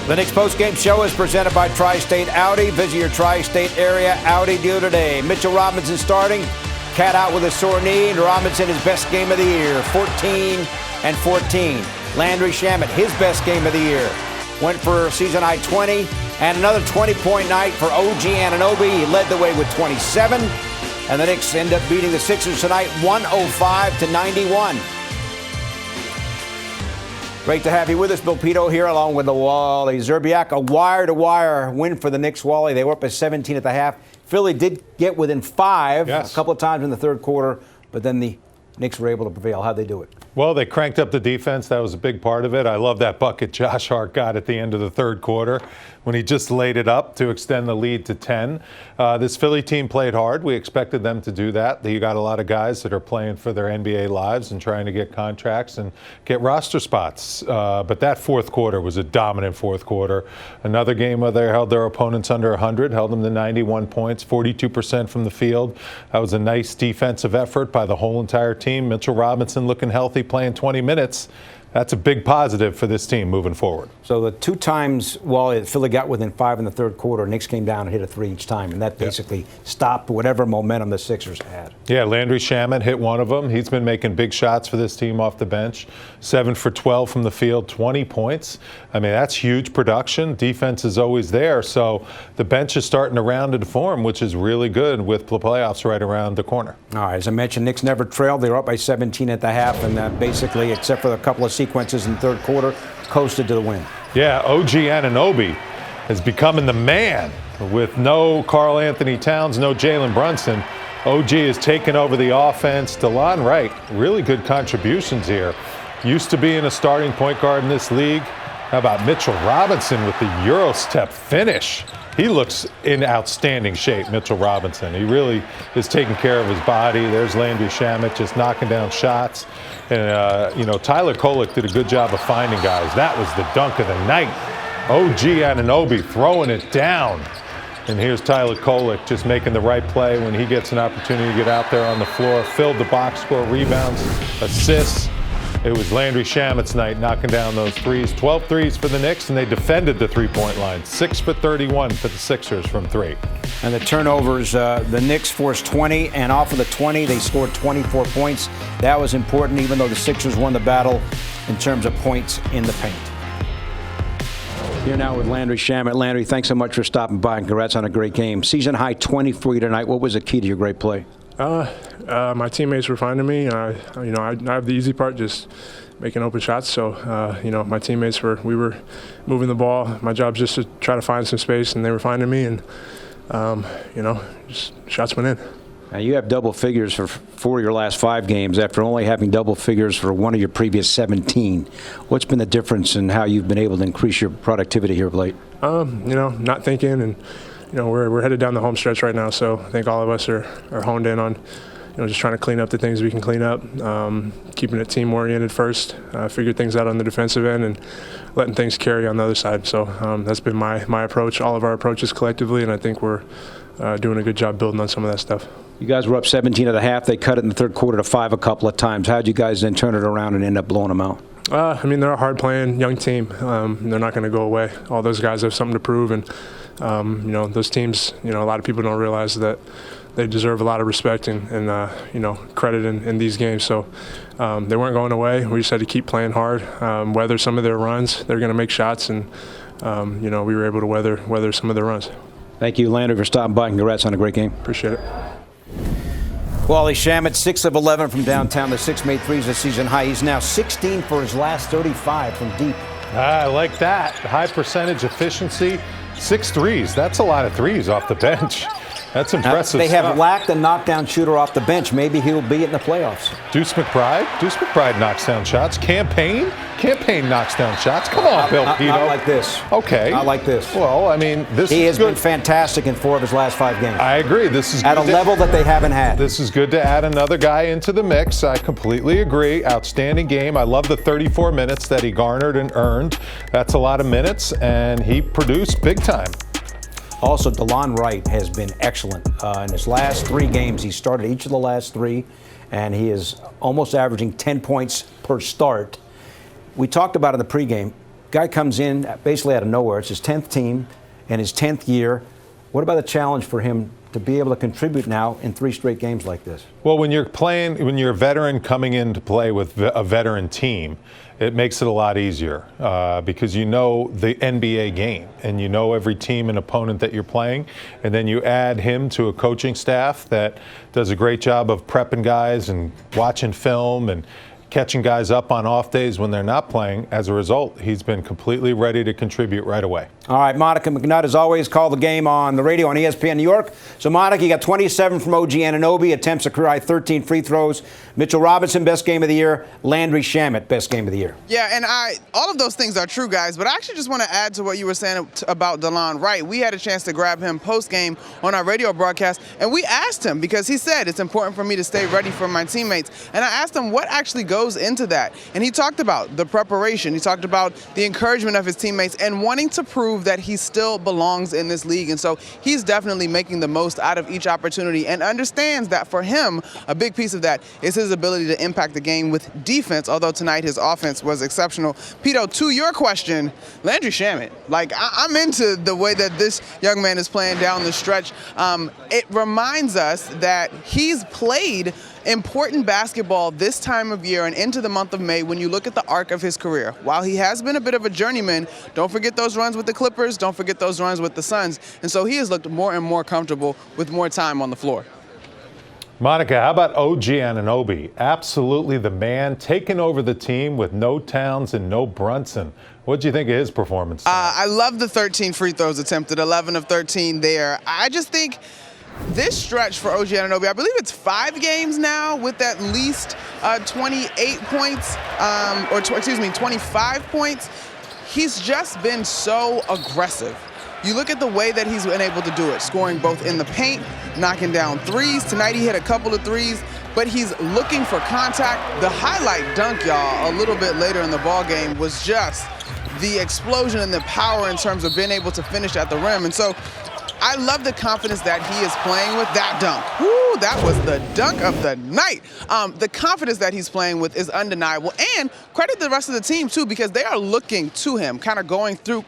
The Knicks postgame show is presented by Tri-State Audi. Visit your Tri-State area Audi dealer today. Mitchell Robinson starting. Cat out with a sore knee. And Robinson, his best game of the year, 14-14. Landry Shamet, his best game of the year, went for season high 20. And another 20-point night for OG Anunoby. He led the way with 27. And the Knicks end up beating the Sixers tonight, 105-91. Great to have you with us, Bill Pito here, along with the Wally Szczerbiak. A wire-to-wire win for the Knicks, Wally. They were up at 17 at the half. Philly did get within 5 a couple of times in the third quarter, but then the Knicks were able to prevail. How'd they do it? Well, they cranked up the defense. That was a big part of it. I love that bucket Josh Hart got at the end of the third quarter when he just laid it up to extend the lead to 10. This Philly team played hard. We expected them to do that. You got a lot of guys that are playing for their NBA lives and trying to get contracts and get roster spots. But that fourth quarter was a dominant fourth quarter. Another game where they held their opponents under 100, held them to 91 points, 42% from the field. That was a nice defensive effort by the whole entire team. Mitchell Robinson looking healthy, playing 20 minutes. That's a big positive for this team moving forward. So the 2 times while Philly got within 5 in the third quarter, Knicks came down and hit a 3 each time, and that basically stopped whatever momentum the Sixers had. Yeah, Landry Shamet hit one of them. He's been making big shots for this team off the bench. 7 for 12 from the field, 20 points. I mean, that's huge production. Defense is always there, so the bench is starting to round into form, which is really good with the playoffs right around the corner. All right, as I mentioned, Knicks never trailed. They were up by 17 at the half, and basically, except for a couple of sequences in the third quarter, coasted to the win. Yeah, OG Anunoby is becoming the man. With no Karl Anthony Towns, no Jalen Brunson, OG is taking over the offense. DeLon Wright, really good contributions here. Used to being a starting point guard in this league. How about Mitchell Robinson with the Euro step finish? He looks in outstanding shape, Mitchell Robinson. He really is taking care of his body. There's Landry Shamet just knocking down shots. And, Tyler Kolek did a good job of finding guys. That was the dunk of the night. OG Anunoby throwing it down. And here's Tyler Kolek just making the right play when he gets an opportunity to get out there on the floor. Filled the box score, rebounds, assists. It was Landry Shamet's night knocking down those threes. 12 threes for the Knicks, and they defended the three-point line. 6 for 31 for the Sixers from 3. And the turnovers, the Knicks forced 20, and off of the 20, they scored 24 points. That was important, even though the Sixers won the battle in terms of points in the paint. Here now with Landry Shamet. Landry, thanks so much for stopping by, and congrats on a great game. Season high 20 for you tonight. What was the key to your great play? My teammates were finding me. I have the easy part, just making open shots. So, my teammates we were moving the ball. My job just to try to find some space, and they were finding me, and just shots went in. Now you have double figures for 4 of your last 5 games after only having double figures for one of your previous 17. What's been the difference in how you've been able to increase your productivity here of late? Not thinking, and we're headed down the home stretch right now. So I think all of us are honed in on just trying to clean up the things we can clean up, keeping it team oriented first, figure things out on the defensive end, and letting things carry on the other side. So that's been my approach, all of our approaches collectively, and I think we're doing a good job building on some of that stuff. You guys were up 17 at the half. They cut it in the third quarter to 5 a couple of times. How did you guys then turn it around and end up blowing them out? They're a hard-playing young team. They're not going to go away. All those guys have something to prove, and those teams. A lot of people don't realize that they deserve a lot of respect and credit in these games. So they weren't going away. We just had to keep playing hard, weather some of their runs. They're going to make shots, and we were able to weather some of their runs. Thank you, Landry, for stopping by. Congrats on a great game. Appreciate it. Wally Shamet, 6 of 11 from downtown. The 6 made threes this season high. He's now 16 for his last 35 from deep. I like that. High percentage efficiency. 6 threes. That's a lot of threes off the bench. That's impressive. They have lacked a knockdown shooter off the bench. Maybe he'll be in the playoffs. Deuce McBride knocks down shots. Campaign knocks down shots. Come on, Bill Pito. Not like this. Okay. Not like this. Well, this he is has been fantastic in 4 of his last 5 games. I agree. This is at a level that they haven't had. This is good to add another guy into the mix. I completely agree. Outstanding game. I love the 34 minutes that he garnered and earned. That's a lot of minutes, and he produced big time. Also, DeLon Wright has been excellent. In his last 3 games, he started each of the last 3, and he is almost averaging 10 points per start. We talked about in the pregame, Guy comes in basically out of nowhere. It's his 10th team and his 10th year. What about the challenge for him to be able to contribute now in 3 straight games like this? Well, when you're a veteran coming in to play with a veteran team, it makes it a lot easier because you know the NBA game and you know every team and opponent that you're playing. And then you add him to a coaching staff that does a great job of prepping guys and watching film and catching guys up on off days when they're not playing. As a result, he's been completely ready to contribute right away. All right, Monica McNutt, as always, called the game on the radio on ESPN New York. So, Monica, you got 27 from OG Anunoby, attempts a career-high 13 free throws. Mitchell Robinson, best game of the year. Landry Shamet, best game of the year. Yeah, and all of those things are true, guys, but I actually just want to add to what you were saying about DeLon Wright. We had a chance to grab him post-game on our radio broadcast, and we asked him, because he said it's important for me to stay ready for my teammates, and I asked him what actually goes into that, and he talked about the preparation. He talked about the encouragement of his teammates and wanting to prove that he still belongs in this league, and so he's definitely making the most out of each opportunity and understands that for him, a big piece of that is his ability to impact the game with defense, although tonight his offense was exceptional. Pito, to your question, Landry Shamet, like I'm into the way that this young man is playing down the stretch. It reminds us that he's played important basketball this time of year and into the month of May when you look at the arc of his career. While he has been a bit of a journeyman, don't forget those runs with the Clippers, don't forget those runs with the Suns, and so he has looked more and more comfortable with more time on the floor. Monica, how about OG Anunoby? Absolutely the man, taking over the team with no Towns and no Brunson. What did you think of his performance tonight? I love the 13 free throws attempted, 11 of 13 there. I just think this stretch for OG Anunoby, I believe it's 5 games now with at least 28 points, 25 points. He's just been so aggressive. You look at the way that he's been able to do it, scoring both in the paint, knocking down threes. Tonight he hit a couple of threes, but he's looking for contact. The highlight dunk, y'all, a little bit later in the ball game was just the explosion and the power in terms of being able to finish at the rim. And so I love the confidence that he is playing with that dunk. Woo, that was the dunk of the night. The confidence that he's playing with is undeniable, and credit the rest of the team too, because they are looking to him, kind of going through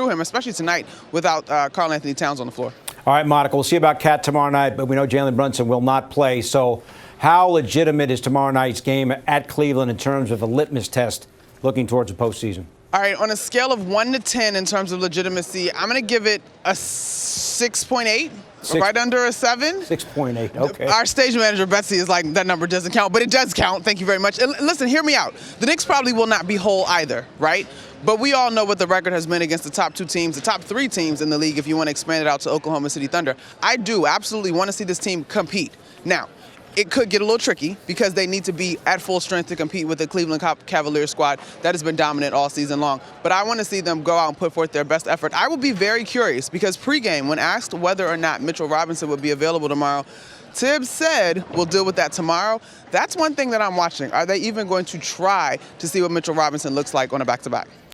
him, especially tonight without Karl Anthony Towns on the floor. All right, Monica, we'll see about Cat tomorrow night, but we know Jalen Brunson will not play. So how legitimate is tomorrow night's game at Cleveland in terms of a litmus test looking towards the postseason? All right, on a scale of 1 to 10 in terms of legitimacy, I'm going to give it a 6.8, right under a 7. 6.8, okay. Our stage manager, Betsy, is like, that number doesn't count, but it does count. Thank you very much. And listen, hear me out. The Knicks probably will not be whole either, right? But we all know what the record has been against the top 2 teams, the top 3 teams in the league, if you want to expand it out to Oklahoma City Thunder. I do absolutely want to see this team compete. Now, it could get a little tricky because they need to be at full strength to compete with the Cleveland Cavaliers squad that has been dominant all season long. But I want to see them go out and put forth their best effort. I will be very curious because pregame, when asked whether or not Mitchell Robinson would be available tomorrow, Tibbs said we'll deal with that tomorrow. That's one thing that I'm watching. Are they even going to try to see what Mitchell Robinson looks like on a back-to-back?